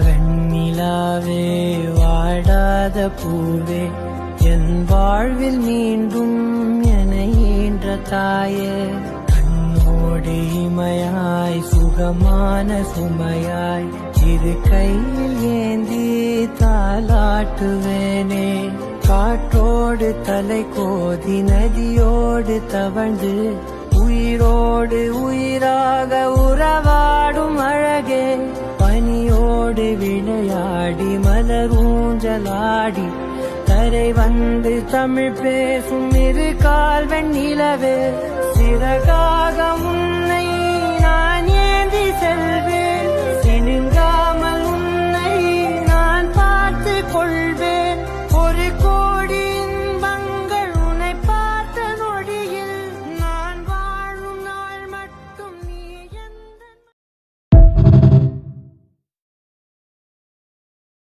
வெண்ணிலாவே வாடாத பூவே என் வாழ்வில் மீண்டும் என ஈன்ற தாயே கண்ணோடு இமையாய் சுகமான சுமையாய் இரு கையில் ஏந்தி தாலாட்டுவேனே காற்றோடு தலை கோதி நதியோடு தவழ்ந்து உயிரோடு உயிராக உறவாடும் அழகே பனியோடு விளையாடி மலர் ஊஞ்சலாடி கரை வந்து தமிழ் பேசும் இரு கால் வெண்ணிலவே சிறகாக உன்னை நான் ஏந்தி செல்வேன்.